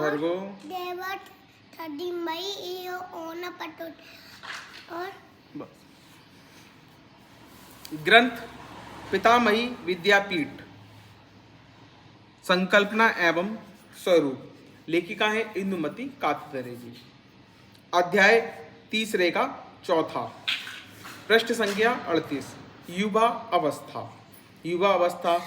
वर्गो देवट 30 मई own पटोल और ग्रंथ पितामही विद्यापीठ संकल्पना एवं स्वरूप। लेखिका है इंदुमती कात्यायन जी। अध्याय 3 का 4, पृष्ठ संख्या 38। युवा अवस्था। युवा अवस्था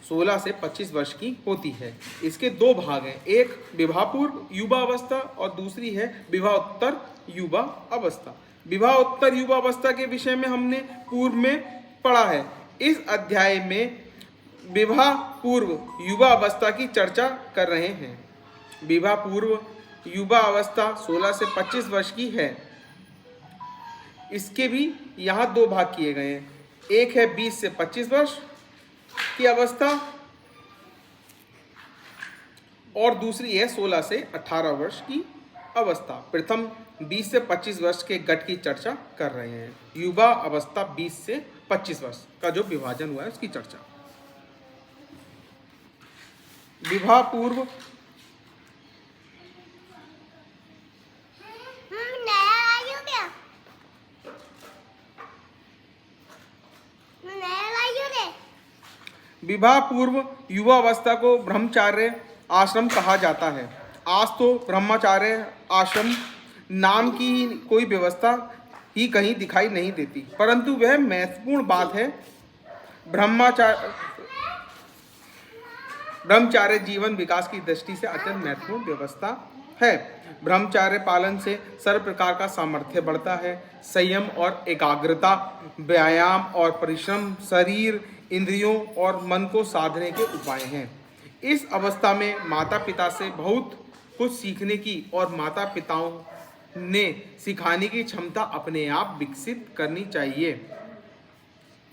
16 से 25 वर्ष की होती है। इसके 2 भाग हैं, एक विवाह पूर्व युवा अवस्था और दूसरी है विवाहोत्तर युवा अवस्था। विवाहोत्तर युवा अवस्था के विषय में हमने पूर्व में पढ़ा है। इस अध्याय में विवाह पूर्व युवा अवस्था की चर्चा कर रहे हैं। विवाह पूर्व युवा अवस्था 16 से 25 वर्ष की है। इसके भी यहाँ 2 भाग किए गए हैं, एक है 20 से 25 वर्ष की अवस्था और दूसरी है 16 से 18 वर्ष की अवस्था। प्रथम 20 से 25 वर्ष के गट की चर्चा कर रहे हैं। युवा अवस्था 20 से 25 वर्ष का जो विभाजन हुआ है उसकी चर्चा। विवाह पूर्व विवाह पूर्व युवा अवस्था को ब्रह्मचार्य आश्रम कहा जाता है। आज तो ब्रह्मचार्य आश्रम नाम की कोई व्यवस्था ही कहीं दिखाई नहीं देती, परंतु वह महत्वपूर्ण बात है। ब्रह्मचार्य जीवन विकास की दृष्टि से अत्यंत महत्वपूर्ण व्यवस्था है। ब्रह्मचार्य पालन से सर्व प्रकार का सामर्थ्य बढ़ता है। संयम और एकाग्रता, व्यायाम और परिश्रम शरीर, इंद्रियों और मन को साधने के उपाय हैं। इस अवस्था में माता पिता से बहुत कुछ सीखने की और माता पिताओं ने सिखाने की क्षमता अपने आप विकसित करनी चाहिए,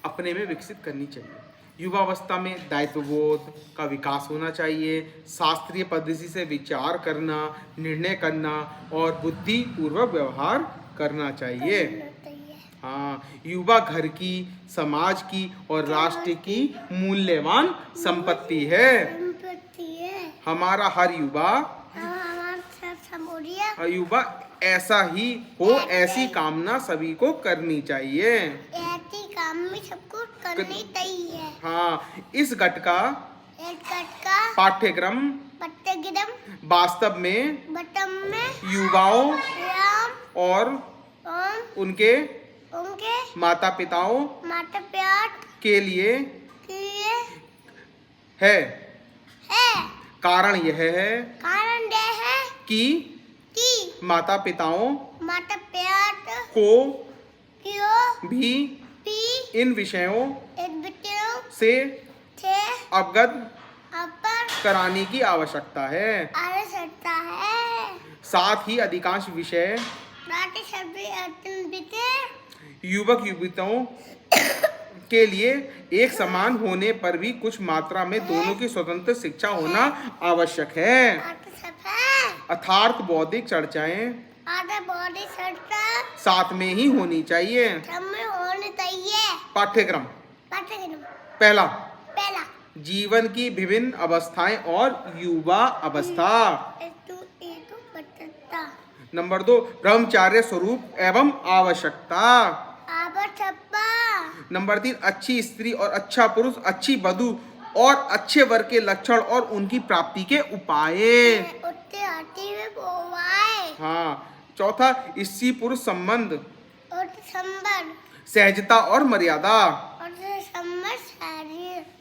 अपने में विकसित करनी चाहिए। युवा अवस्था में दायित्वबोध का विकास होना चाहिए। शास्त्रीय पद्धति से विचार करना, निर्णय करना और बुद्धिपूर्वक व्यवहार करना चाहिए। हाँ, युवा घर की, समाज की और राष्ट्र की मूल्यवान संपत्ति है। हमारा हर युवा ऐसा ही हो, ऐसी कामना सभी को करनी चाहिए। ऐसी काम में सबको करनी चाहिए। हाँ, इस गट का पाठ्यक्रम वास्तव में युवाओं और उनके माता पिताओं के लिए है। कारण यह है कि माता पिताओं को भी इन विषयों से अवगत कराने की आवश्यकता है। साथ ही अधिकांश विषय युवक युवतियों के लिए एक समान होने पर भी कुछ मात्रा में दोनों की स्वतंत्र शिक्षा होना आवश्यक है। अर्थात बौद्धिक चर्चाएं साथ में ही होनी चाहिए। पाठ्यक्रम पहला जीवन की विभिन्न अवस्थाएं और युवा अवस्था। नंबर 2 ब्रह्मचार्य स्वरूप एवं आवश्यकता। नंबर 3 अच्छी स्त्री और अच्छा पुरुष, अच्छी वधु और अच्छे वर के लक्षण और उनकी प्राप्ति के उपाय। हाँ, चौथा स्त्री पुरुष संबंध, सहजता और मर्यादा।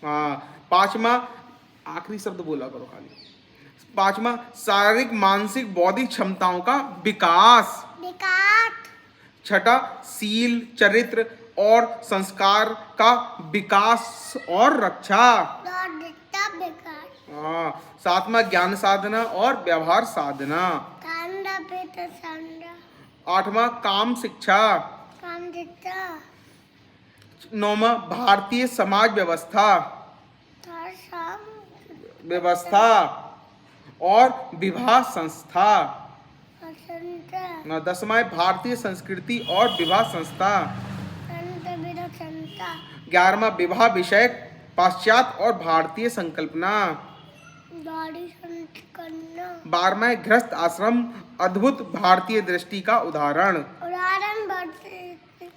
हाँ, 5वां आखिरी शब्द बोला करो खाली। 5वां शारीरिक मानसिक बौद्धिक क्षमताओं का विकास। 6ठा शील चरित्र और संस्कार का विकास और रक्षा। 7वां ज्ञान साधना और व्यवहार साधना। 8वां काम शिक्षा। 9वां भारतीय समाज व्यवस्था और विवाह संस्था। 10वां भारतीय संस्कृति और विवाह संस्था। 11वां विवाह विषयक पाश्चात्य और भारतीय संकल्पना। दाढ़ी संत करना। 12वां गृहस्थ आश्रम अद्भुत भारतीय दृष्टि का उदाहरण। उदाहरण बढ़ते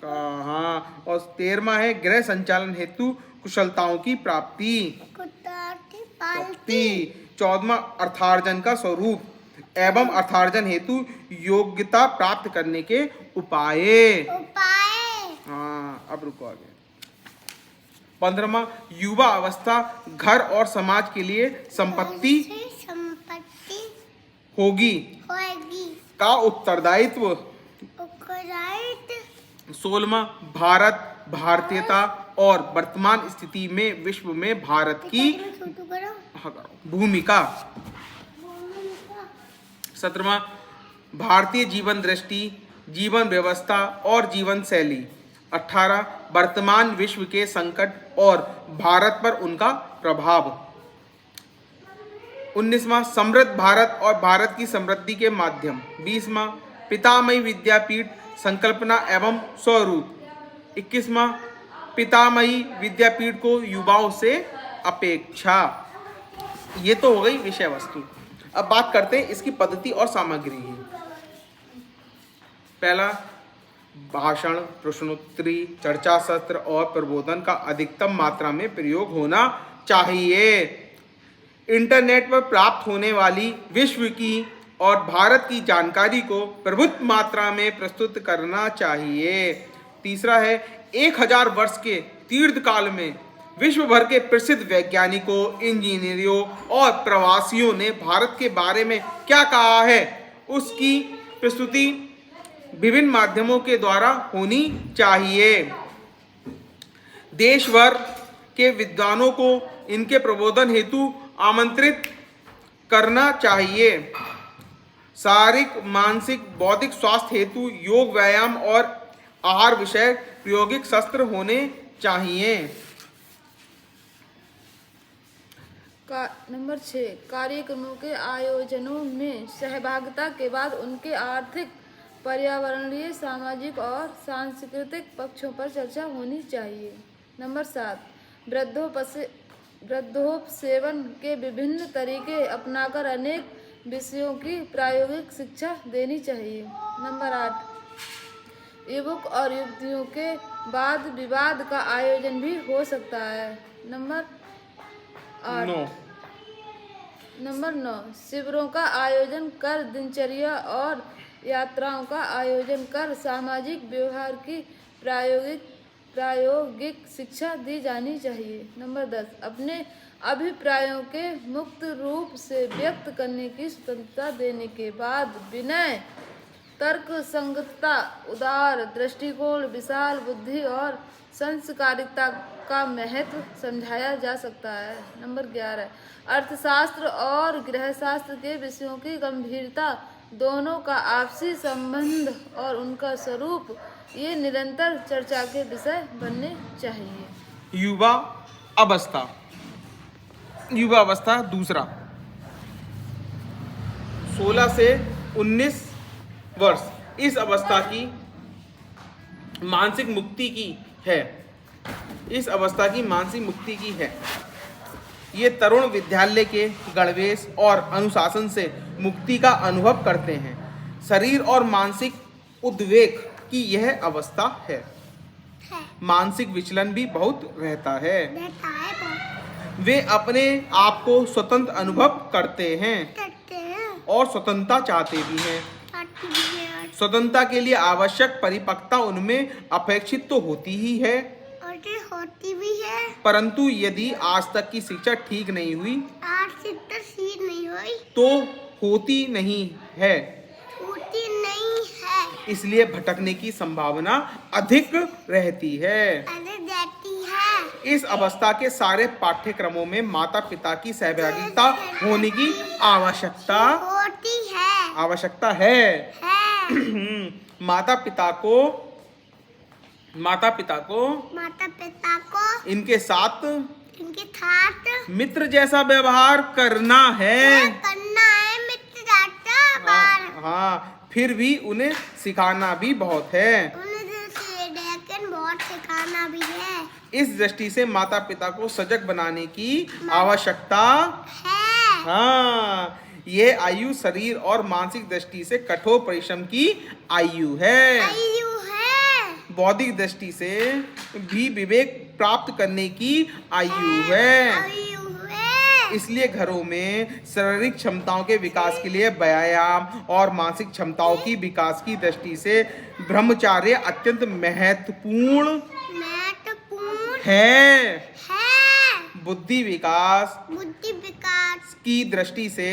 हाँ, और 13वां है गृह संचालन हेतु कुशलताओं की प्राप्ति। कुत्ता की पालती। 14वां अर्थार्जन का स्वरूप एवं अर्थार्जन हेतु योग्यता प्राप्त करने के उपाय। हाँ, अब रुको आगे। 15वां युवा अवस्था घर और समाज के लिए संपत्ति होगी का उत्तरदायित्व। 16वां भारत भारतीयता और वर्तमान स्थिति में विश्व में भारत की भूमिका। 17वां भारतीय जीवन दृष्टि, जीवन व्यवस्था और जीवन शैली। 18 वर्तमान विश्व के संकट और भारत पर उनका प्रभाव। 19वां समृद्ध भारत और भारत की समृद्धि के माध्यम। 20वां पितामही विद्यापीठ संकल्पना एवं स्वरूप। 21वां पितामही विद्यापीठ को युवाओं से अपेक्षा। ये तो हो गई विषय वस्तु। अब बात करते हैं इसकी पद्धति और सामग्री की। पहला, भाषण, प्रश्नोत्तरी, चर्चा सत्र और प्रबोधन का अधिकतम मात्रा में प्रयोग होना चाहिए। इंटरनेट पर प्राप्त होने वाली विश्व की और भारत की जानकारी को प्रभुत मात्रा में प्रस्तुत करना चाहिए। तीसरा है 1000 वर्ष के तीर्थ काल में विश्व भर के प्रसिद्ध वैज्ञानिकों, इंजीनियरों और प्रवासियों ने भारत के बारे में क्या कहा है, उसकी प्रस्तुति विभिन्न माध्यमों के द्वारा होनी चाहिए। देश भर के विद्वानों को इनके प्रबोधन हेतु आमंत्रित करना चाहिए। शारीरिक, मानसिक, बौद्धिक स्वास्थ्य हेतु योग, व्यायाम और आहार विषय प्रायोगिक सत्र होने चाहिए। नंबर 6, कार्यक्रमों के आयोजनों में सहभागिता के बाद उनके आर्थिक, पर्यावरणीय, सामाजिक और सांस्कृतिक पक्षों पर चर्चा होनी चाहिए। नंबर 7, वृद्धोपसेवन के विभिन्न तरीके अपनाकर अनेक विषयों की प्रायोगिक शिक्षा देनी चाहिए। नंबर 8, युवक और युवतियों के वाद विवाद का आयोजन भी हो सकता है। नंबर 9, शिविरों का आयोजन कर दिनचर्या और यात्राओं का आयोजन कर सामाजिक व्यवहार की प्रायोगिक शिक्षा दी जानी चाहिए। नंबर 10, अपने अभिप्रायों के मुक्त रूप से व्यक्त करने की स्वतंत्रता देने के बाद विनय, तर्क संगतता, उदार दृष्टिकोण, विशाल बुद्धि और संस्कारिता का महत्व समझाया जा सकता है। नंबर 11, अर्थशास्त्र और गृहशास्त्र के विषयों की गंभीरता, दोनों का आपसी संबंध और उनका स्वरूप ये निरंतर चर्चा के विषय बनने चाहिए। युवा अवस्था। युवा अवस्था दूसरा, 16 से 19 वर्ष इस अवस्था की मानसिक मुक्ति की है। इस अवस्था की मानसिक मुक्ति की है। ये तरुण विद्यालय के गणवेश और अनुशासन से मुक्ति का अनुभव करते हैं। शरीर और मानसिक उद्वेग की यह अवस्था है। मानसिक विचलन भी बहुत रहता है। वे अपने आप को स्वतंत्र अनुभव करते हैं और स्वतंत्रता चाहते भी हैं। स्वतंत्रता के लिए आवश्यक परिपक्वता उनमें अपेक्षित तो होती ही है, परंतु यदि आज तक की शिक्षा ठीक नहीं हुई तो होती नहीं है। इसलिए भटकने की संभावना अधिक रहती है। इस अवस्था के सारे पाठ्यक्रमों में माता पिता की सहभागिता होने की आवश्यकता है। माता पिता को इनके साथ मित्र जैसा व्यवहार करना है। हाँ, फिर भी उन्हें सिखाना भी बहुत है। इस दृष्टि से माता पिता को सजग बनाने की आवश्यकता हाँ, ये आयु शरीर और मानसिक दृष्टि से कठोर परिश्रम की आयु है। आयु है। बौद्धिक दृष्टि से भी विवेक प्राप्त करने की आयु है। आयु है। इसलिए घरों में शारीरिक क्षमताओं के विकास के लिए व्यायाम और मानसिक क्षमताओं की विकास की दृष्टि से ब्रह्मचार्य अत्यंत महत्वपूर्ण है। बुद्धि विकास बुद्धि विकास की दृष्टि से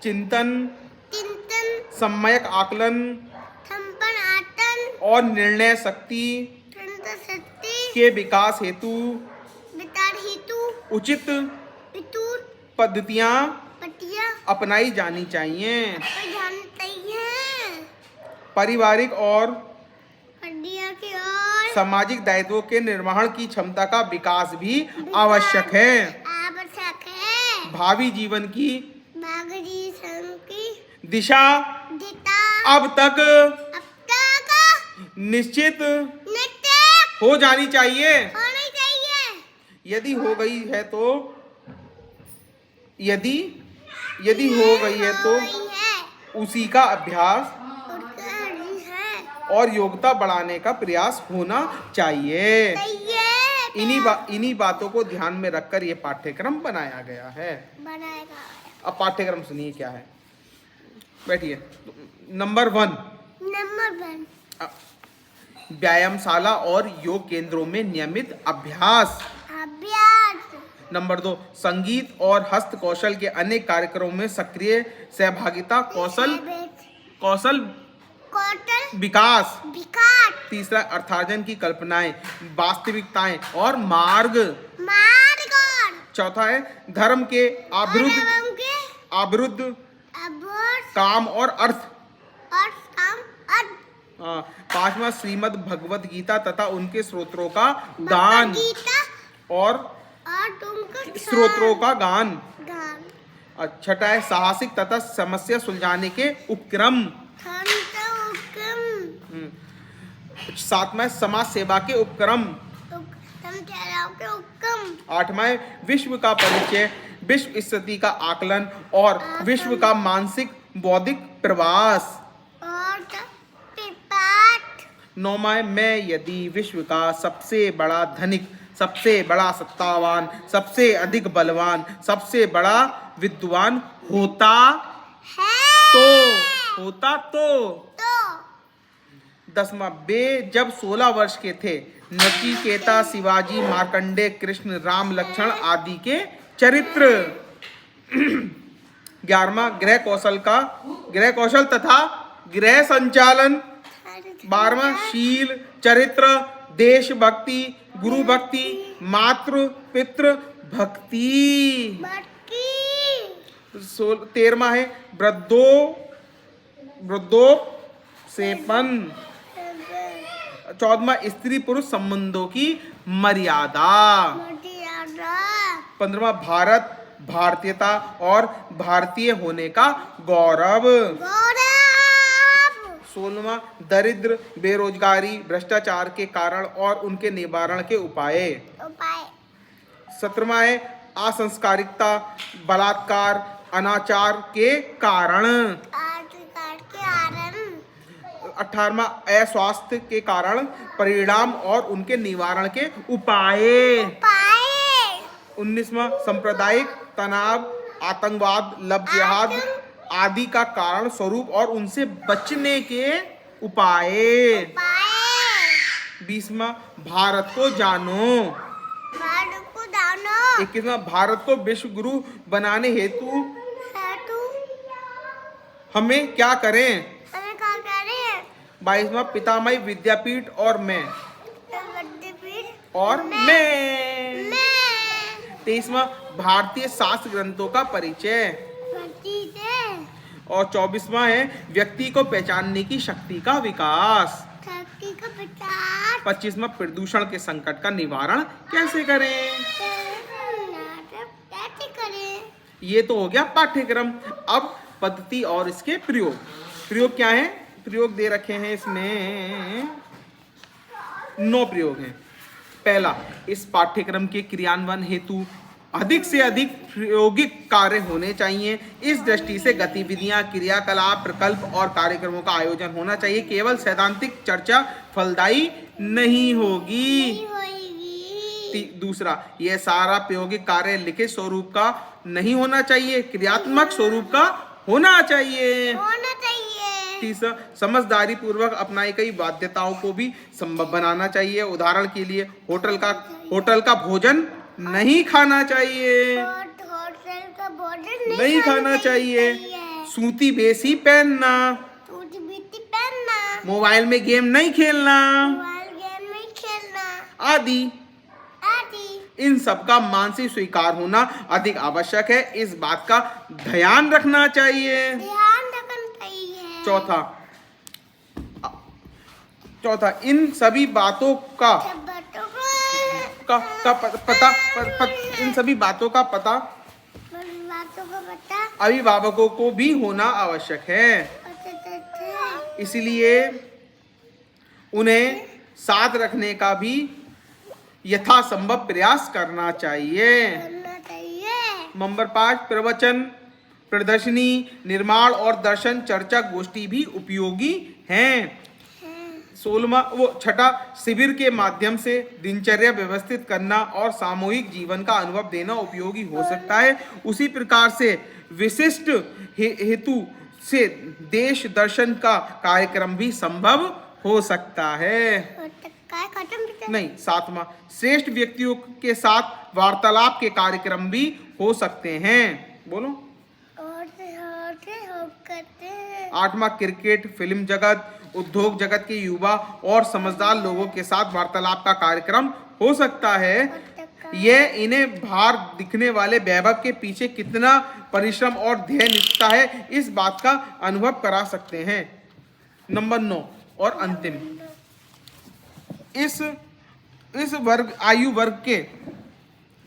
चिंतन, चिंतन, सम्यक आकलन संपन्न आतन और निर्णय शक्ति शक्ति के विकास हेतु विचार हेतु उचित वितुर पद्धतियां पटिया अपनाई जानी चाहिए। जानते हैं। पारिवारिक और पटिया की ओर सामाजिक दायित्वों के निर्वहन की क्षमता का विकास भी आवश्यक है। आवश्यक है। भावी जीवन की बागरी संघ की दिशा दिशा अब तक अब तक निश्चित नित्य हो जानी चाहिए। होनी चाहिए। यदि हो गई है तो यदि हो गई है तो उसी का अभ्यास और योग्यता बढ़ाने का प्रयास होना चाहिए। इन्हीं बातों को ध्यान में रखकर ये पाठ्यक्रम बनाया गया है। अब पाठ्यक्रम सुनिए क्या है। बैठिए। नंबर 1, व्यायामशाला और योग केंद्रों में नियमित अभ्यास। नंबर 2, संगीत और हस्त कौशल के अनेक कार्यक्रमों में सक्रिय सहभागिता कौशल विकास। तीसरा, अर्थार्जन की कल्पनाएं, वास्तविकताएं और मार्ग। चौथा है धर्म के अविरुद्ध काम और अर्थ। पांचवा, श्रीमद् भगवद गीता तथा उनके स्रोतों का दान और स्रोतों का गान। छठा है साहसिक तथा समस्या सुलझाने के उपक्रम। सातवां, समाज सेवा के उपक्रम। आठवां, विश्व का परिचय, विश्व स्थिति का आकलन और विश्व का मानसिक बौद्धिक प्रवास। नौवां, मैं यदि विश्व का सबसे बड़ा धनिक, सबसे बड़ा सत्तावान, सबसे अधिक बलवान, सबसे बड़ा विद्वान होता तो। 10वां, वे जब 16 वर्ष के थे नचिकेता, शिवाजी, मार्कंडेय, कृष्ण, राम, लक्ष्मण आदि के चरित्र। 11वां, गृह कौशल तथा गृह संचालन। 12वां, शील, चरित्र, देशभक्ति, गुरु भक्ति, मातृ पितृ भक्ति। 13वां है वृद्धोपसेपन। 14वां, स्त्री पुरुष संबंधों की मर्यादा। 15वां, भारतीयता और भारतीय होने का गौरव। 16वां, दरिद्र, बेरोजगारी, भ्रष्टाचार के कारण और उनके निवारण के उपाय। 17वां है असंस्कारिकता, बलात्कार, अनाचार के कारण। 18वां, अस्वास्थ्य के कारण परिणाम और उनके निवारण के उपाय। 19वां, सांप्रदायिक तनाव, आतंकवाद, लव जिहाद आदि का कारण स्वरूप और उनसे बचने के उपाय। 20वां, भारत को जानो। 21वां, भारत को विश्व गुरु बनाने हेतु हमें क्या करें। 22वां, पितामही विद्यापीठ और मैं। 23वां, भारतीय शास्त्र ग्रंथों का परिचय। और 24वां है व्यक्ति को पहचानने की शक्ति का विकास। 25वां, प्रदूषण के संकट का निवारण कैसे करें। ये तो हो गया पाठ्यक्रम। अब पद्धति और इसके प्रयोग क्या है। प्रयोग दे रखे हैं इसमें 9 प्रयोग हैं। पहला, इस पाठ्यक्रम के क्रियान्वयन हेतु अधिक से अधिक प्रायोगिक कार्य होने चाहिए। इस दृष्टि से गतिविधियां, क्रियाकलाप, प्रकल्प और कार्यक्रमों का आयोजन होना चाहिए। केवल सैद्धांतिक चर्चा फलदायी नहीं होगी। नहीं होएगी। दूसरा, यह सारा प्रायोगिक कार्य लिखित स्वरूप का नहीं होना चाहिए, क्रियात्मक स्वरूप का होना चाहिए। होना चाहिए। तीसरा, समझदारी पूर्वक अपनाई गई बाध्यताओं को भी संभव बनाना चाहिए। उदाहरण के लिए होटल का भोजन नहीं खाना चाहिए, होटल का भोजन नहीं खाना चाहिए। सूती बेसी पहनना, सूती बीती पहनना, मोबाइल में गेम नहीं खेलना मोबाइल गेम नहीं खेलना आदि। आदि। इन सब का मानसिक स्वीकार होना अधिक आवश्यक है। इस बात का ध्यान रखना चाहिए। ध्यान रखना चाहिए। चौथा, इन सभी बातों का सब बातों इन सभी बातों का पता बातों को पता अभिभावकों को भी होना आवश्यक है। इसलिए उन्हें साथ रखने का भी यथासंभव प्रयास करना चाहिए। करना चाहिए। नंबर 5, प्रवचन, प्रदर्शनी, निर्माण और दर्शन चर्चा गोष्ठी भी उपयोगी हैं। 6, शिविर के माध्यम से दिनचर्या व्यवस्थित करना और सामूहिक जीवन का अनुभव देना उपयोगी हो सकता है। उसी प्रकार से विशिष्ट हेतु से देश दर्शन का कार्यक्रम भी संभव हो सकता है। नहीं, 7वां, श्रेष्ठ व्यक्तियों के साथ वार्तालाप के कार्यक्रम भी हो सकते हैं। बोलो। 8वां, क्रिकेट, फिल्म जगत, उद्योग जगत के युवा और समझदार लोगों के साथ वार्तालाप का कार्यक्रम हो सकता है। यह इन्हें बाहर दिखने वाले वैभव के पीछे कितना परिश्रम और ध्येय निष्ठा है, इस बात का अनुभव करा सकते हैं। नंबर 9 और अंतिम, इस आयु वर्ग के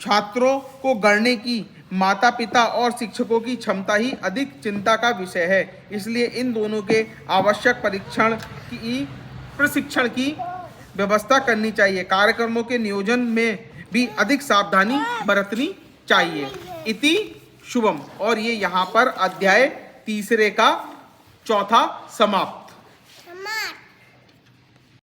छात्रों को गढ़ने की माता पिता और शिक्षकों की क्षमता ही अधिक चिंता का विषय है। इसलिए इन दोनों के आवश्यक प्रशिक्षण की व्यवस्था करनी चाहिए। कार्यक्रमों के नियोजन में भी अधिक सावधानी बरतनी चाहिए। इति शुभम। और ये यहाँ पर अध्याय 3 का चौथा समाप्त।